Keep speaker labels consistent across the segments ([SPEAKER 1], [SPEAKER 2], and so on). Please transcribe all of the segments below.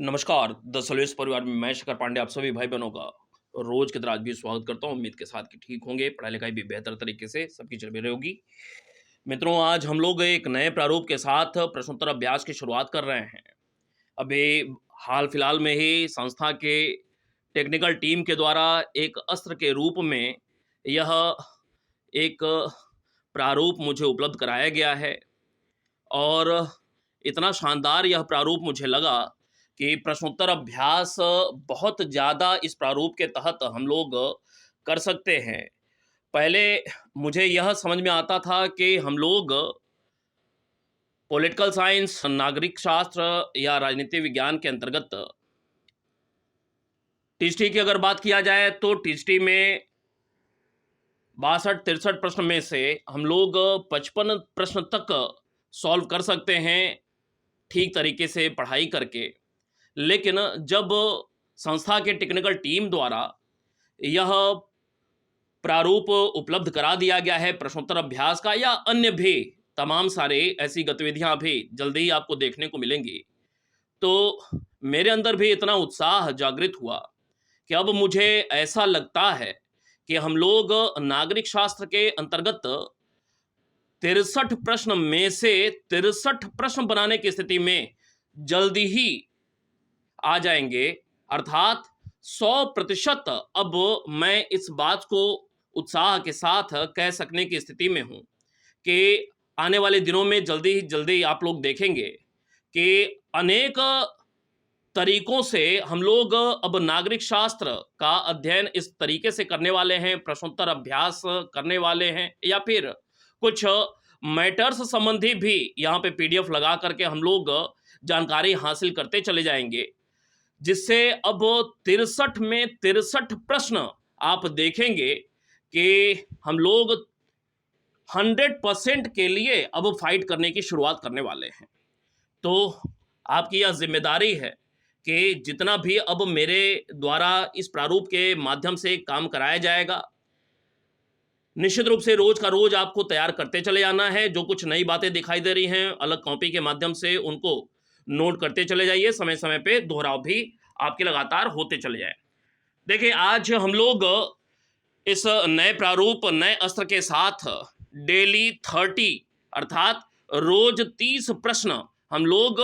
[SPEAKER 1] नमस्कार, द सलवेश परिवार में मैं शेखर पांडे आप सभी भाई बहनों का रोज की तरह आज भी स्वागत करता हूँ। उम्मीद के साथ कि ठीक होंगे, पढ़ाई लिखाई भी बेहतर तरीके से सबकी चल रही होगी। मित्रों, आज हम लोग एक नए प्रारूप के साथ प्रश्नोत्तर अभ्यास की शुरुआत कर रहे हैं। अभी हाल फिलहाल में ही संस्था के टेक्निकल टीम के द्वारा एक अस्त्र के रूप में यह एक प्रारूप मुझे उपलब्ध कराया गया है और इतना शानदार यह प्रारूप मुझे लगा कि प्रश्नोत्तर अभ्यास बहुत ज़्यादा इस प्रारूप के तहत हम लोग कर सकते हैं। पहले मुझे यह समझ में आता था कि हम लोग पॉलिटिकल साइंस, नागरिक शास्त्र या राजनीति विज्ञान के अंतर्गत टीएसटी की अगर बात किया जाए तो टीएसटी में 62-63 प्रश्न में से हम लोग 55 प्रश्न तक सॉल्व कर सकते हैं ठीक तरीके से पढ़ाई करके। लेकिन जब संस्था के टेक्निकल टीम द्वारा यह प्रारूप उपलब्ध करा दिया गया है प्रश्नोत्तर अभ्यास का या अन्य भी तमाम सारे ऐसी गतिविधियां भी जल्दी ही आपको देखने को मिलेंगी, तो मेरे अंदर भी इतना उत्साह जागृत हुआ कि अब मुझे ऐसा लगता है कि हम लोग नागरिक शास्त्र के अंतर्गत 63 प्रश्न में से 63 प्रश्न बनाने की स्थिति में जल्दी ही आ जाएंगे। अर्थात 100% अब मैं इस बात को उत्साह के साथ कह सकने की स्थिति में हूं कि आने वाले दिनों में जल्दी ही जल्दी आप लोग देखेंगे कि अनेक तरीकों से हम लोग अब नागरिक शास्त्र का अध्ययन इस तरीके से करने वाले हैं, प्रश्नोत्तर अभ्यास करने वाले हैं, या फिर कुछ मैटर्स संबंधी भी यहाँ पे पीडीएफ लगा करके हम लोग जानकारी हासिल करते चले जाएंगे, जिससे अब 63 में 63 प्रश्न आप देखेंगे कि हम लोग 100% के लिए अब फाइट करने की शुरुआत करने वाले हैं। तो आपकी यह जिम्मेदारी है कि जितना भी अब मेरे द्वारा इस प्रारूप के माध्यम से काम कराया जाएगा, निश्चित रूप से रोज का रोज आपको तैयार करते चले जाना है। जो कुछ नई बातें दिखाई दे रही हैं अलग कॉपी के माध्यम से, उनको नोट करते चले जाइए। समय समय पे दोहराव भी आपके लगातार होते चले जाए। देखिए, आज हम लोग इस नए प्रारूप, नए अस्त्र के साथ डेली 30 अर्थात रोज 30 प्रश्न हम लोग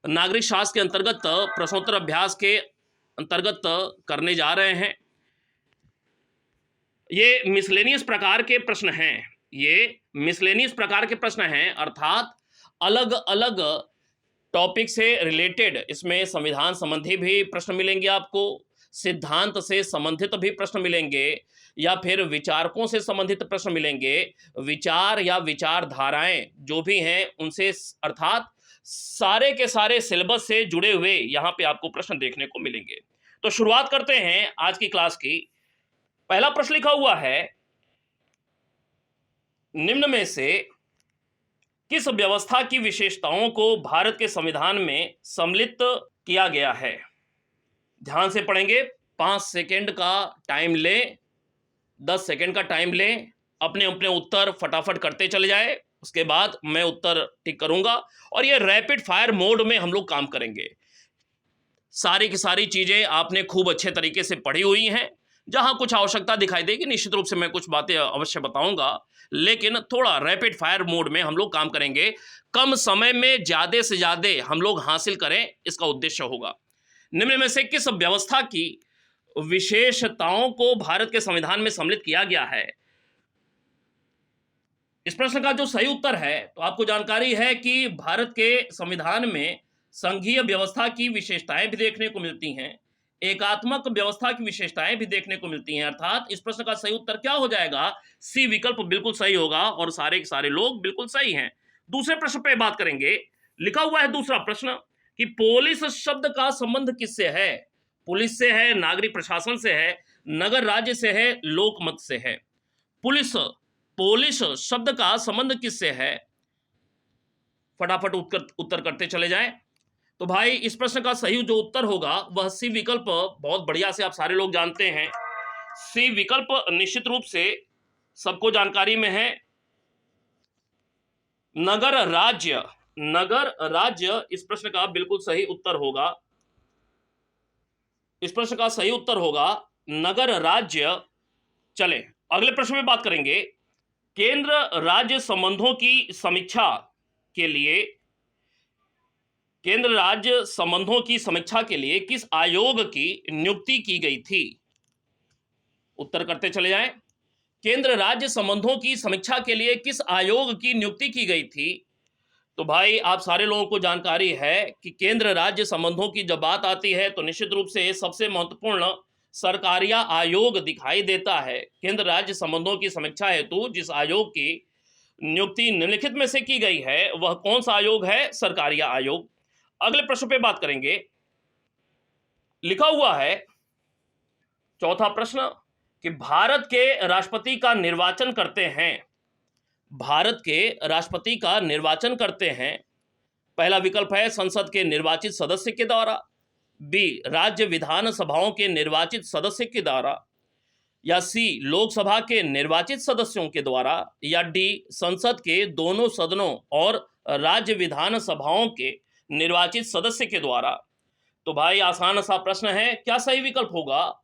[SPEAKER 1] नागरिक शास्त्र के अंतर्गत प्रश्नोत्तर अभ्यास के अंतर्गत करने जा रहे हैं। ये मिसलेनियस प्रकार के प्रश्न हैं। ये मिसलेनियस प्रकार के प्रश्न हैं, अर्थात अलग अलग टॉपिक से रिलेटेड इसमें संविधान संबंधी भी प्रश्न मिलेंगे आपको, सिद्धांत से संबंधित भी प्रश्न मिलेंगे, या फिर विचारकों से संबंधित प्रश्न मिलेंगे, विचार या विचारधाराएं जो भी हैं उनसे, अर्थात सारे के सारे सिलेबस से जुड़े हुए यहाँ पे आपको प्रश्न देखने को मिलेंगे। तो शुरुआत करते हैं आज की क्लास की। पहला प्रश्न लिखा हुआ है, निम्न में से किस व्यवस्था की विशेषताओं को भारत के संविधान में सम्मिलित किया गया है? ध्यान से पढ़ेंगे, 5 सेकेंड का टाइम लें, 10 सेकेंड का टाइम लें, अपने अपने उत्तर फटाफट करते चले जाए। उसके बाद मैं उत्तर टिक करूंगा और ये रैपिड फायर मोड में हम लोग काम करेंगे। सारी की सारी चीजें आपने खूब अच्छे तरीके से पढ़ी हुई हैं। जहां कुछ आवश्यकता दिखाई देगी निश्चित रूप से मैं कुछ बातें अवश्य बताऊंगा, लेकिन थोड़ा रैपिड फायर मोड में हम लोग काम करेंगे। कम समय में ज्यादा से ज्यादा हम लोग हासिल करें, इसका उद्देश्य होगा। निम्न में से किस व्यवस्था की विशेषताओं को भारत के संविधान में सम्मिलित किया गया है? इस प्रश्न का जो सही उत्तर है, तो आपको जानकारी है कि भारत के संविधान में संघीय व्यवस्था की विशेषताएं भी देखने को मिलती हैं, एकात्मक व्यवस्था की विशेषताएं भी देखने को मिलती हैं। अर्थात इस प्रश्न का सही उत्तर क्या हो जाएगा? सी विकल्प बिल्कुल सही होगा और सारे के सारे लोग बिल्कुल सही हैं। दूसरे प्रश्न पे बात करेंगे। लिखा हुआ है दूसरा प्रश्न कि पुलिस शब्द का संबंध किससे है? पुलिस से है, नागरिक प्रशासन से है, नगर राज्य से है, लोकमत से है? पुलिस शब्द का संबंध किससे है? फटाफट उत्तर करते चले जाएं। तो भाई, इस प्रश्न का सही जो उत्तर होगा वह सी विकल्प, बहुत बढ़िया से आप सारे लोग जानते हैं। सी विकल्प निश्चित रूप से सबको जानकारी में है। नगर राज्य इस प्रश्न का बिल्कुल सही उत्तर होगा। इस प्रश्न का सही उत्तर होगा नगर राज्य। चले अगले प्रश्न में बात करेंगे। केंद्र राज्य संबंधों की समीक्षा के लिए केंद्र राज्य संबंधों की समीक्षा के लिए किस आयोग की नियुक्ति की गई थी? उत्तर करते चले जाएं। केंद्र राज्य संबंधों की समीक्षा के लिए किस आयोग की नियुक्ति की गई थी? तो भाई आप सारे लोगों को जानकारी है कि केंद्र राज्य संबंधों की जब बात आती है तो निश्चित रूप से सबसे महत्वपूर्ण सरकारिया आयोग दिखाई देता है। केंद्र राज्य संबंधों की समीक्षा हेतु जिस आयोग की नियुक्ति निम्नलिखित में से की गई है वह कौन सा आयोग है? सरकारिया आयोग। अगले प्रश्न पे बात करेंगे। लिखा हुआ है चौथा प्रश्न कि भारत के राष्ट्रपति का निर्वाचन करते हैं। भारत के राष्ट्रपति का निर्वाचन करते हैं। पहला विकल्प है संसद के निर्वाचित सदस्य के द्वारा, बी राज्य विधान सभाओं के निर्वाचित सदस्य के द्वारा, या सी लोकसभा के निर्वाचित सदस्यों के द्वारा, या डी संसद के दोनों सदनों और राज्य विधान सभाओं के निर्वाचित सदस्य के द्वारा। तो भाई आसान सा प्रश्न है, क्या सही विकल्प होगा?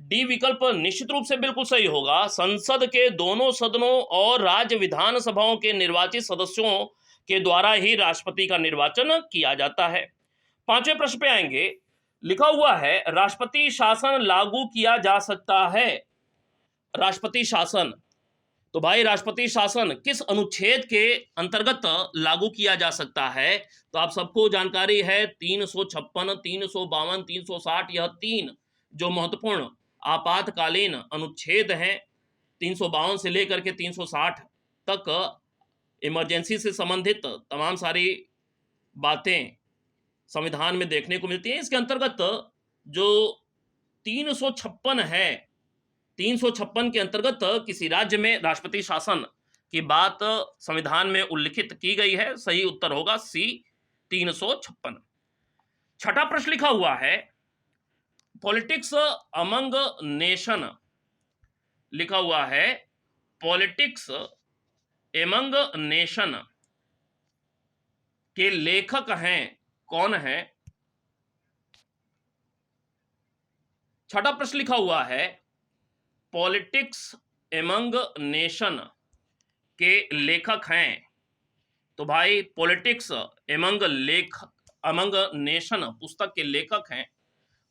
[SPEAKER 1] डी विकल्प निश्चित रूप से बिल्कुल सही होगा। संसद के दोनों सदनों और राज्य विधान सभाओं के निर्वाचित सदस्यों के द्वारा ही राष्ट्रपति का निर्वाचन किया जाता है। पांचवें प्रश्न पे आएंगे। लिखा हुआ है राष्ट्रपति शासन लागू किया जा सकता है। राष्ट्रपति शासन, तो भाई राष्ट्रपति शासन किस अनुच्छेद के अंतर्गत लागू किया जा सकता है? तो आप सबको जानकारी है 356, 352, 360, यह तीन जो महत्वपूर्ण आपातकालीन अनुच्छेद हैं 352 से लेकर के 360 तक इमरजेंसी से संबंधित तमाम सारी बातें संविधान में देखने को मिलती हैं। इसके अंतर्गत जो 356 है, 356 के अंतर्गत किसी राज्य में राष्ट्रपति शासन की बात संविधान में उल्लिखित की गई है। सही उत्तर होगा सी 356। छठा प्रश्न लिखा हुआ है पॉलिटिक्स अमंग नेशन। लिखा हुआ है पॉलिटिक्स एमंग नेशन के लेखक हैं, कौन है? छठा प्रश्न लिखा हुआ है पॉलिटिक्स एमंग नेशन के लेखक हैं। तो भाई पॉलिटिक्स अमंग नेशन पुस्तक के लेखक हैं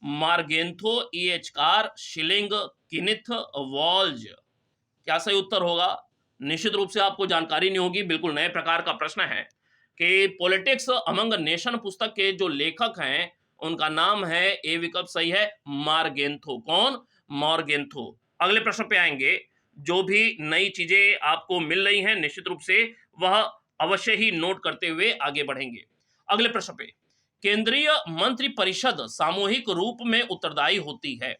[SPEAKER 1] मार्गेंथो ईएचकार शिलिंग किनिथ वॉल्ज। क्या सही उत्तर होगा? निश्चित रूप से आपको जानकारी नहीं होगी, बिल्कुल नए प्रकार का प्रश्न है कि पॉलिटिक्स अमंग नेशन पुस्तक के जो लेखक हैं उनका नाम है, ए विकल्प सही है, मार्गेंथो। कौन? मार्गेंथो। अगले प्रश्न पे आएंगे। जो भी नई चीजें आपको मिल रही हैं निश्चित रूप से वह अवश्य ही नोट करते हुए आगे बढ़ेंगे। अगले प्रश्न पे केंद्रीय मंत्रिपरिषद सामूहिक रूप में उत्तरदायी होती है।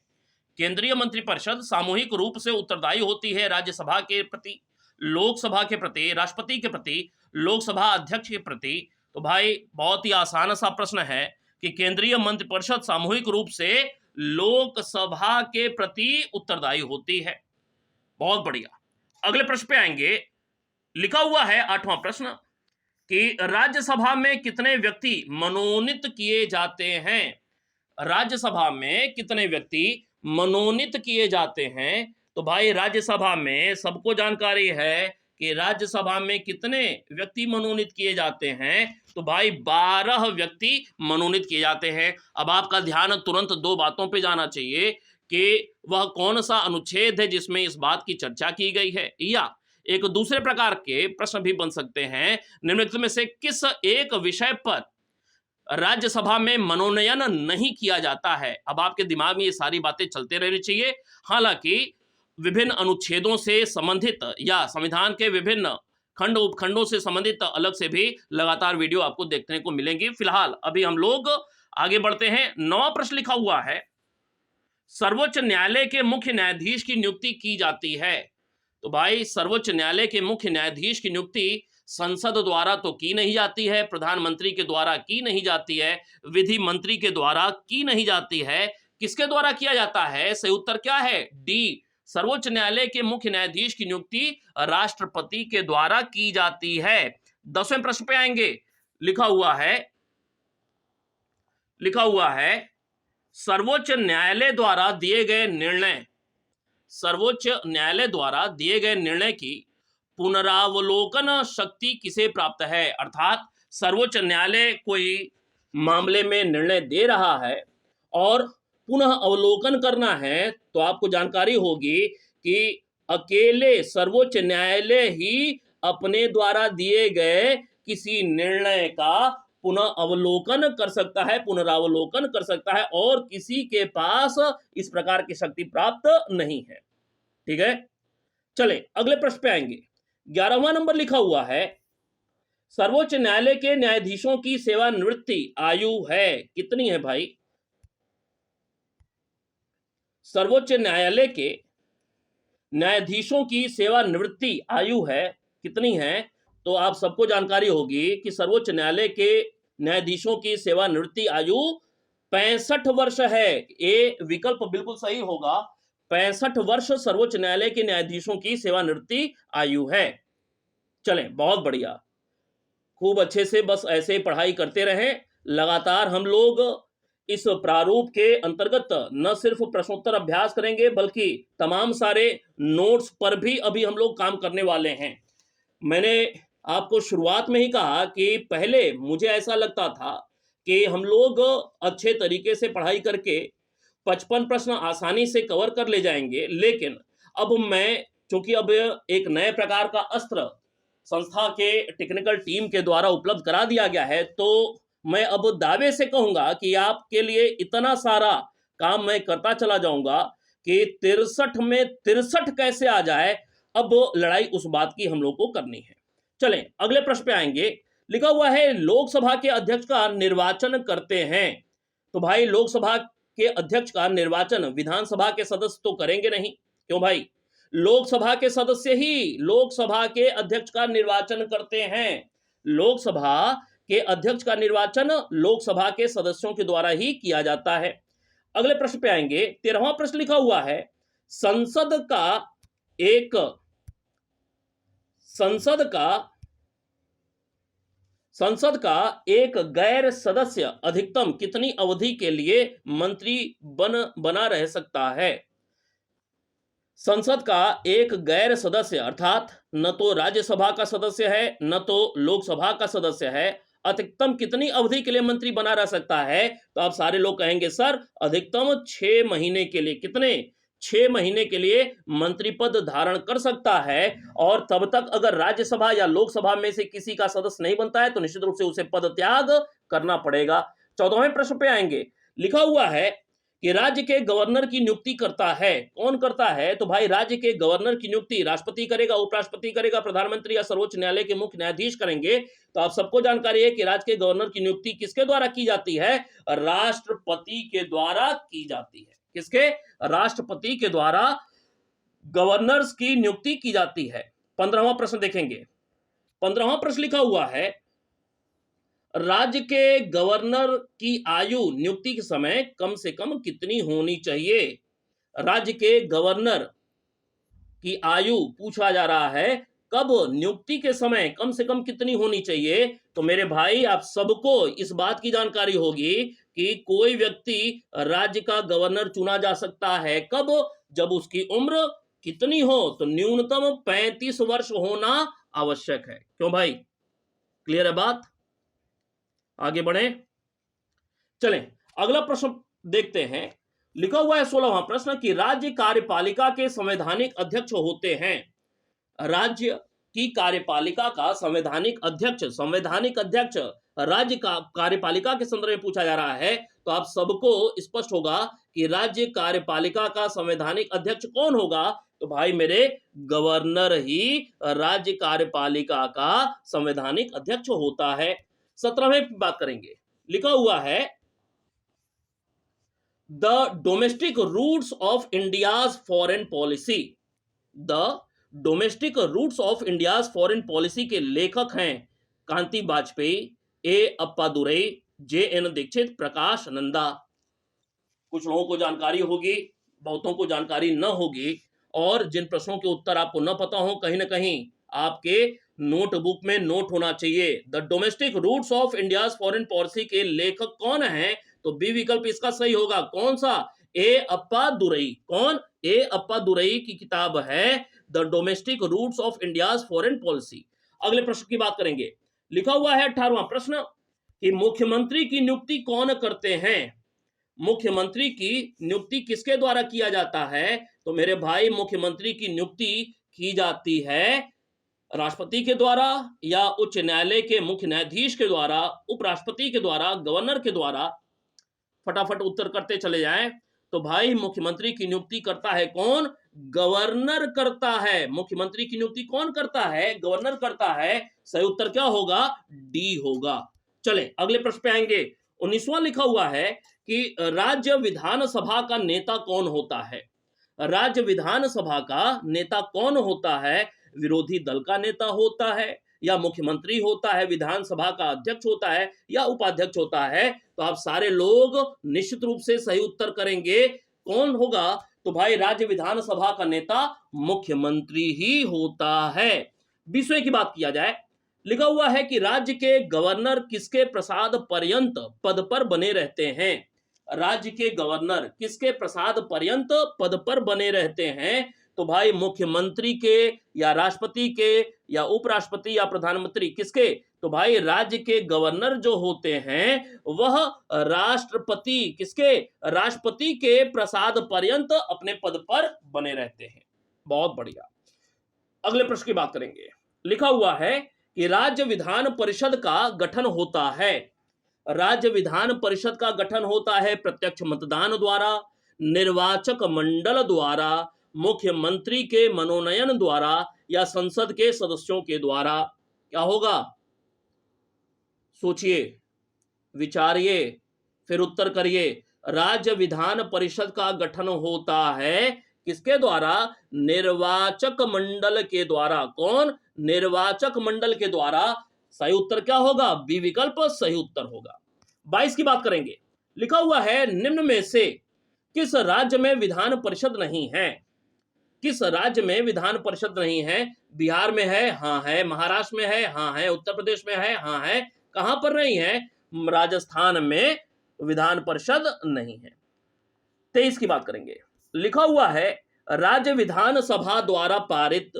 [SPEAKER 1] केंद्रीय मंत्रिपरिषद सामूहिक रूप से उत्तरदायी होती है राज्यसभा के प्रति, लोकसभा के प्रति, राष्ट्रपति के प्रति, लोकसभा अध्यक्ष के प्रति। तो भाई बहुत ही आसान सा प्रश्न है कि केंद्रीय मंत्रिपरिषद सामूहिक रूप से लोकसभा के प्रति उत्तरदायी होती है। बहुत बढ़िया। अगले प्रश्न पे आएंगे। लिखा हुआ है आठवां प्रश्न कि राज्यसभा में कितने व्यक्ति मनोनीत किए जाते हैं? राज्यसभा में कितने व्यक्ति मनोनीत किए जाते हैं? तो भाई राज्यसभा में सबको जानकारी है कि राज्यसभा में कितने व्यक्ति मनोनीत किए जाते हैं। तो भाई 12 व्यक्ति मनोनीत किए जाते हैं। अब आपका ध्यान तुरंत दो बातों पे जाना चाहिए कि वह कौन सा अनुच्छेद है जिसमें इस बात की चर्चा की गई है, या एक दूसरे प्रकार के प्रश्न भी बन सकते हैं निम्नलिखित में से किस एक विषय पर राज्यसभा में मनोनयन नहीं किया जाता है। अब आपके दिमाग में ये सारी बातें चलते रहनी चाहिए। हालांकि विभिन्न अनुच्छेदों से संबंधित या संविधान के विभिन्न खंड उपखंडों से संबंधित अलग से भी लगातार वीडियो आपको देखने को मिलेंगी। फिलहाल अभी हम लोग आगे बढ़ते हैं। 9वां प्रश्न लिखा हुआ है सर्वोच्च न्यायालय के मुख्य न्यायाधीश की नियुक्ति की जाती है। तो भाई सर्वोच्च न्यायालय के मुख्य न्यायाधीश की नियुक्ति संसद द्वारा तो की नहीं जाती है, प्रधानमंत्री के द्वारा की नहीं जाती है, विधि मंत्री के द्वारा की नहीं जाती है। किसके द्वारा किया जाता है? सही उत्तर क्या है? डी सर्वोच्च न्यायालय के मुख्य न्यायाधीश की नियुक्ति राष्ट्रपति के द्वारा की जाती है। 10वें प्रश्न पे आएंगे। लिखा हुआ है सर्वोच्च न्यायालय द्वारा दिए गए निर्णय, सर्वोच्च न्यायालय द्वारा दिए गए निर्णय की पुनरावलोकन शक्ति किसे प्राप्त है? अर्थात सर्वोच्च न्यायालय कोई मामले में निर्णय दे रहा है और पुनः अवलोकन करना है, तो आपको जानकारी होगी कि अकेले सर्वोच्च न्यायालय ही अपने द्वारा दिए गए किसी निर्णय का पुनः अवलोकन कर सकता है, पुनरावलोकन कर सकता है, और किसी के पास इस प्रकार की शक्ति प्राप्त नहीं है। ठीक है, चले अगले प्रश्न पे आएंगे। 11वां नंबर लिखा हुआ है, सर्वोच्च न्यायालय के न्यायाधीशों की सेवानिवृत्ति आयु है कितनी है भाई? सर्वोच्च न्यायालय के न्यायाधीशों की सेवानिवृत्ति आयु है कितनी है? तो आप सबको जानकारी होगी कि सर्वोच्च न्यायालय के न्यायाधीशों की सेवानिवृत्ति आयु 65 वर्ष है। ये विकल्प बिल्कुल सही होगा, 65 वर्ष सर्वोच्च न्यायालय के न्यायाधीशों की सेवानिवृत्ति आयु है। चलें, बहुत बढ़िया, खूब अच्छे से बस ऐसे पढ़ाई करते रहें। लगातार हम लोग इस प्रारूप के अंतर्गत न सिर्फ प्रश्नोत्तर अभ्यास करेंगे, बल्कि तमाम सारे नोट्स पर भी अभी हम लोग काम करने वाले हैं। मैंने आपको शुरुआत में ही कहा कि पहले मुझे ऐसा लगता था कि हम लोग अच्छे तरीके से पढ़ाई करके 55 प्रश्न आसानी से कवर कर ले जाएंगे, लेकिन अब मैं, चूंकि अब एक नए प्रकार का अस्त्र संस्था के टेक्निकल टीम के द्वारा उपलब्ध करा दिया गया है, तो मैं अब दावे से कहूंगा कि आपके लिए इतना सारा काम मैं करता चला जाऊंगा कि 63 में 63 कैसे आ जाए, अब लड़ाई उस बात की हम लोग को करनी है। चलें अगले प्रश्न पे आएंगे। लिखा हुआ है, लोकसभा के अध्यक्ष का निर्वाचन करते हैं। तो भाई लोकसभा के अध्यक्ष का निर्वाचन विधानसभा के सदस्य तो करेंगे नहीं, क्यों भाई? लोकसभा के सदस्य ही लोकसभा के अध्यक्ष का निर्वाचन करते हैं। लोकसभा के अध्यक्ष का निर्वाचन लोकसभा के सदस्यों के द्वारा ही किया जाता है। अगले प्रश्न पे आएंगे। 13वां प्रश्न लिखा हुआ है, संसद का एक गैर सदस्य अधिकतम कितनी अवधि के लिए मंत्री बना रह सकता है? संसद का एक गैर सदस्य, अर्थात न तो राज्यसभा का सदस्य है न तो लोकसभा का सदस्य है, अधिकतम कितनी अवधि के लिए मंत्री बना रह सकता है? तो आप सारे लोग कहेंगे सर अधिकतम 6 महीने के लिए। कितने? 6 महीने के लिए मंत्री पद धारण कर सकता है, और तब तक अगर राज्यसभा या लोकसभा में से किसी का सदस्य नहीं बनता है तो निश्चित रूप से उसे पद त्याग करना पड़ेगा। 14वें प्रश्न पे आएंगे। लिखा हुआ है कि राज्य के गवर्नर की नियुक्ति करता है, कौन करता है? तो भाई राज्य के गवर्नर की नियुक्ति राष्ट्रपति करेगा, उपराष्ट्रपति करेगा, प्रधानमंत्री या सर्वोच्च न्यायालय के मुख्य न्यायाधीश करेंगे। तो आप सबको जानकारी है कि राज्य के गवर्नर की नियुक्ति किसके द्वारा की जाती है? राष्ट्रपति के द्वारा की जाती है। किसके? राष्ट्रपति के द्वारा गवर्नर्स की नियुक्ति की जाती है। 15वां प्रश्न देखेंगे। 15वां प्रश्न लिखा हुआ है, राज्य के गवर्नर की आयु नियुक्ति के समय कम से कम कितनी होनी चाहिए? राज्य के गवर्नर की आयु पूछा जा रहा है, कब नियुक्ति के समय कम से कम कितनी होनी चाहिए? तो मेरे भाई आप सबको इस बात की जानकारी होगी कि कोई व्यक्ति राज्य का गवर्नर चुना जा सकता है कब? जब उसकी उम्र कितनी हो? तो न्यूनतम 35 वर्ष होना आवश्यक है। क्यों भाई? क्लियर है बात? आगे बढ़े, चलें अगला प्रश्न देखते हैं। लिखा हुआ है 16वां प्रश्न कि राज्य कार्यपालिका के संवैधानिक अध्यक्ष होते हैं। राज्य की कार्यपालिका का संवैधानिक अध्यक्ष राज्य का कार्यपालिका के संदर्भ में पूछा जा रहा है, तो आप सबको स्पष्ट होगा कि राज्य कार्यपालिका का संवैधानिक अध्यक्ष कौन होगा? तो भाई मेरे गवर्नर ही राज्य कार्यपालिका का संवैधानिक अध्यक्ष होता है। 17वें की बात करेंगे। लिखा हुआ है, the domestic roots of India's foreign policy. The domestic roots of India's foreign policy के लेखक हैं Kanti Vajpayee, A Appadurai, J N Dixit, Prakash Nanda. कुछ लोगों को जानकारी होगी, बहुतों को जानकारी न होगी, और जिन प्रश्नों के उत्तर आपको न पता हो, कहीं ना कहीं आपके नोटबुक में नोट होना चाहिए। The domestic roots of India's foreign policy के लेखक कौन हैं? तो बी विकल्प इसका सही होगा। कौन सा? ए अप्पा दुरई। कौन? ए अप्पा दुरई की किताब है the domestic roots of India's foreign policy. अगले प्रश्न की बात करेंगे। लिखा हुआ है 18वां प्रश्न कि मुख्यमंत्री की नियुक्ति कौन करते हैं? मुख्यमंत्री की नियुक्ति किसके द्वारा किया जाता है? तो मेरे भाई मुख्यमंत्री की नियुक्ति की जाती है राष्ट्रपति के द्वारा या उच्च न्यायालय के मुख्य न्यायाधीश के द्वारा, उपराष्ट्रपति के द्वारा, गवर्नर के द्वारा। फटाफट उत्तर करते चले जाएं। तो भाई मुख्यमंत्री की नियुक्ति करता है कौन? गवर्नर करता है। मुख्यमंत्री की नियुक्ति कौन करता है? गवर्नर करता है। सही उत्तर क्या होगा? डी होगा। चले अगले प्रश्न पे आएंगे। 19वां लिखा हुआ है कि राज्य विधानसभा का नेता कौन होता है? राज्य विधानसभा का नेता कौन होता है? विरोधी दल का नेता होता है या मुख्यमंत्री होता है, विधानसभा का अध्यक्ष होता है या उपाध्यक्ष होता है? तो आप सारे लोग निश्चित रूप से सही उत्तर करेंगे। कौन होगा? तो भाई राज्य विधानसभा का नेता मुख्यमंत्री ही होता है। 20वें की बात किया जाए। लिखा हुआ है कि राज्य के गवर्नर किसके प्रसाद पर्यंत पद पर बने रहते हैं? राज्य के गवर्नर किसके प्रसाद पर्यंत पद पर बने रहते हैं? तो भाई मुख्यमंत्री के या राष्ट्रपति के या उपराष्ट्रपति या प्रधानमंत्री, किसके? तो भाई राज्य के गवर्नर जो होते हैं वह राष्ट्रपति, किसके? राष्ट्रपति के प्रसाद पर्यंत अपने पद पर बने रहते हैं। बहुत बढ़िया। अगले प्रश्न की बात करेंगे। लिखा हुआ है कि राज्य विधान परिषद का गठन होता है। राज्य विधान परिषद का गठन होता है प्रत्यक्ष मतदान द्वारा, निर्वाचक मंडल द्वारा, मुख्यमंत्री के मनोनयन द्वारा या संसद के सदस्यों के द्वारा। क्या होगा? सोचिए, विचारिए, फिर उत्तर करिए। राज्य विधान परिषद का गठन होता है किसके द्वारा? निर्वाचक मंडल के द्वारा। कौन? निर्वाचक मंडल के द्वारा। सही उत्तर क्या होगा? बी विकल्प सही उत्तर होगा। 22 की बात करेंगे। लिखा हुआ है निम्न में से किस राज्य में विधान परिषद नहीं है? किस राज्य में विधान परिषद नहीं है? बिहार में है? हाँ है। महाराष्ट्र में है? हाँ है। उत्तर प्रदेश में है? हाँ है। कहां पर नहीं है? राजस्थान में विधान परिषद नहीं है। 23 की बात करेंगे। लिखा हुआ है राज्य विधानसभा द्वारा पारित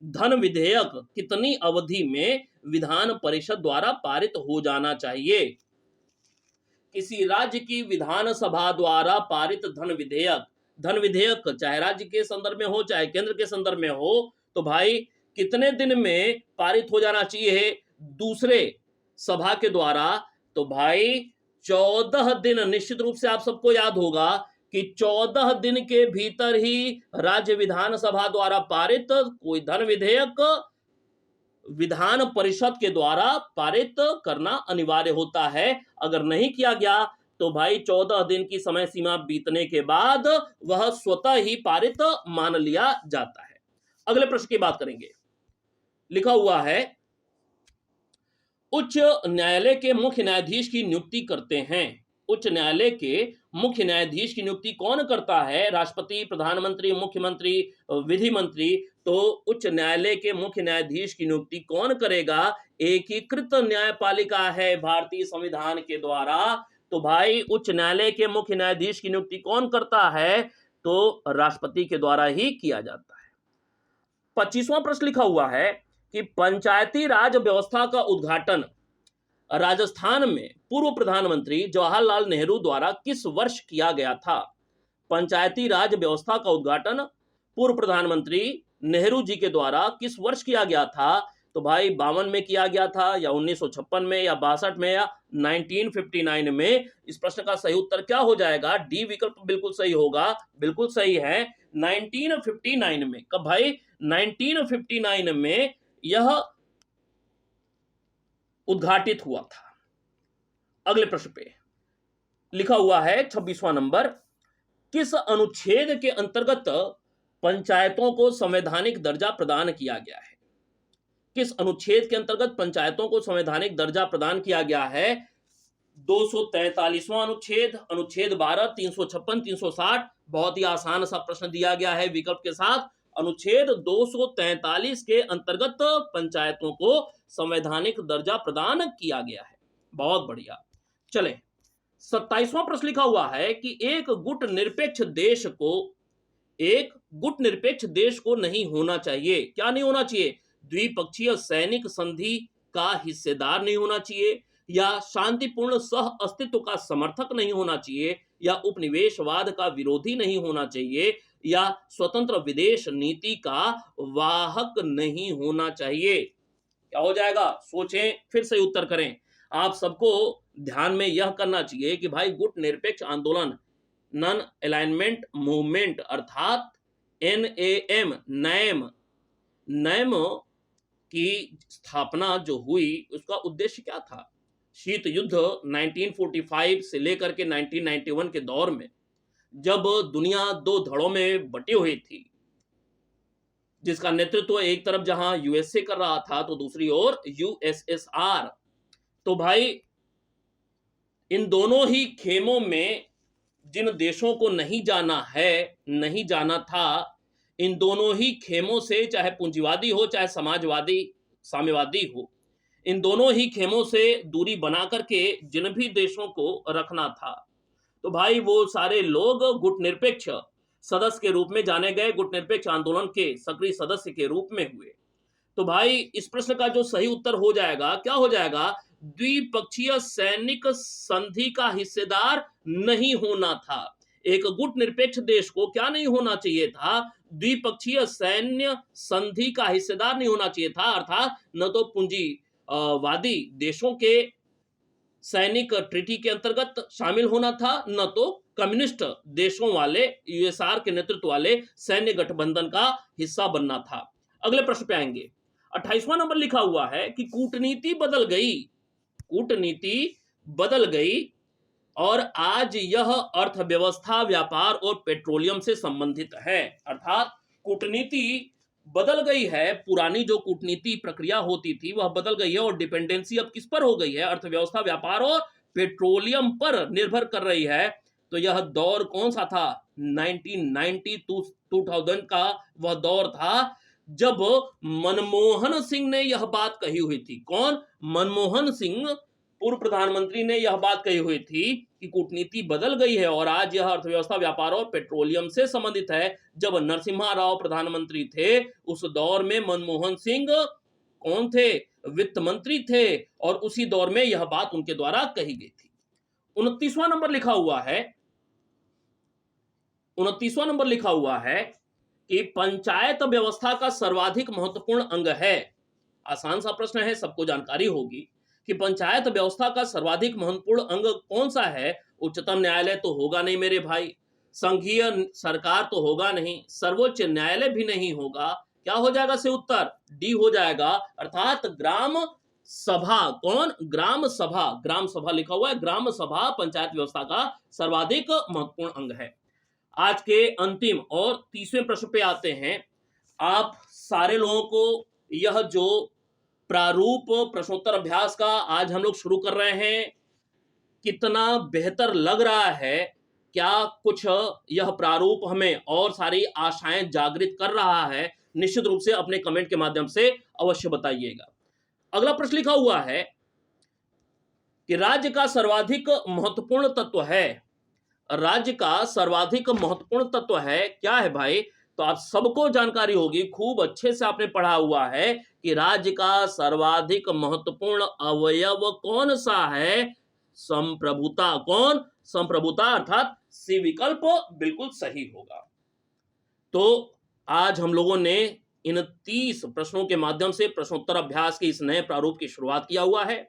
[SPEAKER 1] धन विधेयक कितनी अवधि में विधान परिषद द्वारा पारित हो जाना चाहिए? किसी राज्य की विधानसभा द्वारा पारित धन विधेयक चाहे राज्य के संदर्भ में हो चाहे केंद्र के संदर्भ में हो, तो भाई कितने दिन में पारित हो जाना चाहिए दूसरे सभा के द्वारा? तो भाई 14 दिन। निश्चित रूप से आप सबको याद होगा कि 14 दिन के भीतर ही राज्य विधानसभा द्वारा पारित कोई धन विधेयक विधान परिषद के द्वारा पारित करना अनिवार्य होता है। अगर नहीं किया गया तो भाई 14 दिन की समय सीमा बीतने के बाद वह स्वतः ही पारित मान लिया जाता है। अगले प्रश्न की बात करेंगे। लिखा हुआ है उच्च न्यायालय के मुख्य न्यायाधीश की नियुक्ति करते हैं। उच्च न्यायालय के मुख्य न्यायाधीश की नियुक्ति कौन करता है? राष्ट्रपति, प्रधानमंत्री, मुख्यमंत्री, विधि मंत्री। तो उच्च न्यायालय के मुख्य न्यायाधीश की नियुक्ति कौन करेगा? एकीकृत न्यायपालिका है भारतीय संविधान के द्वारा। तो भाई उच्च न्यायालय के मुख्य न्यायाधीश की नियुक्ति कौन करता है? तो राष्ट्रपति के द्वारा ही किया जाता है। 25वां प्रश्न लिखा हुआ है कि पंचायती राज व्यवस्था का उद्घाटन राजस्थान में पूर्व प्रधानमंत्री जवाहरलाल नेहरू द्वारा किस वर्ष किया गया था? पंचायती राज व्यवस्था का उद्घाटन पूर्व प्रधानमंत्री नेहरू जी के द्वारा किस वर्ष किया गया था? तो भाई 52 में किया गया था या 1956 में या 62 में या 1959 में? इस प्रश्न का सही उत्तर क्या हो जाएगा? डी विकल्प बिल्कुल सही होगा। बिल्कुल सही है, 1959 में। कब भाई? 1959 में यह उद्घाटित हुआ था। अगले प्रश्न पे लिखा हुआ है 26वां नंबर, किस अनुच्छेद के अंतर्गत पंचायतों को संवैधानिक दर्जा प्रदान किया गया है? किस अनुच्छेद के अंतर्गत पंचायतों को संवैधानिक दर्जा प्रदान किया गया है? 243वां अनुच्छेद, अनुच्छेद 12, 356, 360। बहुत ही आसान सा प्रश्न दिया गया है विकल्प के साथ। अनुच्छेद 243 के अंतर्गत पंचायतों को संवैधानिक दर्जा प्रदान किया गया है। बहुत बढ़िया। चले 27वां प्रश्न लिखा हुआ है कि एक गुट निरपेक्ष देश को नहीं होना चाहिए। क्या नहीं होना चाहिए? द्विपक्षीय सैनिक संधि का हिस्सेदार नहीं होना चाहिए, या शांतिपूर्ण सह अस्तित्व का समर्थक नहीं होना चाहिए, या उपनिवेशवाद का विरोधी नहीं होना चाहिए, या स्वतंत्र विदेश नीति का वाहक नहीं होना चाहिए। क्या हो जाएगा? सोचें, फिर से उत्तर करें। आप सबको ध्यान में यह करना चाहिए कि भाई गुट निरपेक्ष आंदोलन, नन अलाइनमेंट मूवमेंट अर्थात NAM, नैम नैम की स्थापना जो हुई उसका उद्देश्य क्या था? शीत युद्ध 1945 से लेकर के 1991 के दौर में जब दुनिया दो धड़ों में बटी हुई थी, जिसका नेतृत्व एक तरफ जहां USA कर रहा था तो दूसरी ओर USSR, तो भाई इन दोनों ही खेमों में जिन देशों को नहीं जाना है, नहीं जाना था, इन दोनों ही खेमों से, चाहे पूंजीवादी हो चाहे समाजवादी साम्यवादी हो, इन दोनों ही खेमों से दूरी बना करके जिन भी देशों को रखना था, तो भाई वो सारे लोग गुट निरपेक्ष सदस्य के रूप में जाने गए, गुट निरपेक्ष आंदोलन के सक्रिय सदस्य के रूप में हुए। तो भाई इस प्रश्न का जो सही उत्तर हो जाएगा, क्या हो जाएगा? द्विपक्षीय सैनिक संधि का हिस्सेदार नहीं होना था। एक गुट निरपेक्ष देश को क्या नहीं होना चाहिए था? द्विपक्षीय सैन्य संधि का हिस्सेदार नहीं होना चाहिए था, अर्थात न तो पूंजीवादी देशों के सैनिक ट्रीटी के अंतर्गत शामिल होना था, न तो कम्युनिस्ट देशों वाले USSR के नेतृत्व वाले सैन्य गठबंधन का हिस्सा बनना था। अगले प्रश्न पे आएंगे। 28वां नंबर लिखा हुआ है कि कूटनीति बदल गई, कूटनीति बदल गई और आज यह अर्थव्यवस्था, व्यापार और पेट्रोलियम से संबंधित है। अर्थात कूटनीति बदल गई है, पुरानी जो कूटनीति प्रक्रिया होती थी वह बदल गई है और डिपेंडेंसी अब किस पर हो गई है? अर्थव्यवस्था, व्यापार और पेट्रोलियम पर निर्भर कर रही है। तो यह दौर कौन सा था? 1990 to 2000 का वह दौर था जब मनमोहन सिंह ने यह बात कही हुई थी। कौन? मनमोहन सिंह, पूर्व प्रधानमंत्री ने यह बात कही हुई थी कि कूटनीति बदल गई है और आज यह अर्थव्यवस्था, व्यापार और पेट्रोलियम से संबंधित है। जब नरसिम्हा राव प्रधानमंत्री थे उस दौर में मनमोहन सिंह कौन थे? वित्त मंत्री थे और उसी दौर में यह बात उनके द्वारा कही गई थी। 29वां नंबर लिखा हुआ है कि पंचायत व्यवस्था का सर्वाधिक महत्वपूर्ण अंग है। आसान सा प्रश्न है, सबको जानकारी होगी कि पंचायत व्यवस्था का सर्वाधिक महत्वपूर्ण अंग कौन सा है? उच्चतम न्यायालय तो होगा नहीं मेरे भाई, संघीय सरकार तो होगा नहीं, सर्वोच्च न्यायालय भी नहीं होगा। क्या हो जाएगा से उत्तर? डी हो जाएगा, अर्थात ग्राम सभा। कौन? ग्राम सभा। ग्राम सभा लिखा हुआ है, ग्राम सभा पंचायत व्यवस्था का सर्वाधिक महत्वपूर्ण अंग है। आज के अंतिम और 30वें प्रश्न पे आते हैं। आप सारे लोगों को यह जो प्रारूप प्रश्नोत्तर अभ्यास का आज हम लोग शुरू कर रहे हैं, कितना बेहतर लग रहा है? क्या कुछ यह प्रारूप हमें और सारी आशाएं जागृत कर रहा है? निश्चित रूप से अपने कमेंट के माध्यम से अवश्य बताइएगा। अगला प्रश्न लिखा हुआ है कि राज्य का सर्वाधिक महत्वपूर्ण तत्व है। राज्य का सर्वाधिक महत्वपूर्ण तत्व है, क्या है भाई? तो आप सबको जानकारी होगी, खूब अच्छे से आपने पढ़ा हुआ है कि राज्य का सर्वाधिक महत्वपूर्ण अवयव कौन सा है? संप्रभुता। कौन? संप्रभुता, अर्थात सी विकल्प बिल्कुल सही होगा। तो आज हम लोगों ने इन 30 प्रश्नों के माध्यम से प्रश्नोत्तर अभ्यास के इस नए प्रारूप की शुरुआत किया हुआ है।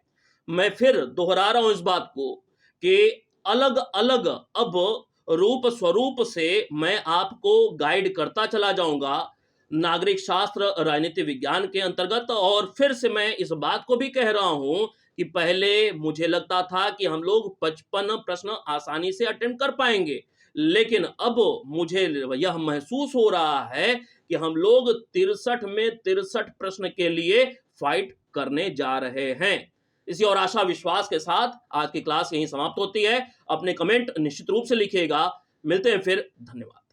[SPEAKER 1] मैं फिर दोहरा रहा हूं इस बात को कि अलग अलग अब रूप स्वरूप से मैं आपको गाइड करता चला जाऊंगा नागरिक शास्त्र, राजनीति विज्ञान के अंतर्गत। और फिर से मैं इस बात को भी कह रहा हूं कि पहले मुझे लगता था कि हम लोग 55 प्रश्न आसानी से अटेम्प्ट कर पाएंगे, लेकिन अब मुझे यह महसूस हो रहा है कि हम लोग 63 में 63 प्रश्न के लिए फाइट करने जा रहे हैं। इसी और आशा विश्वास के साथ आज की क्लास यहीं समाप्त होती है। अपने कमेंट निश्चित रूप से लिखिएगा। मिलते हैं फिर, धन्यवाद।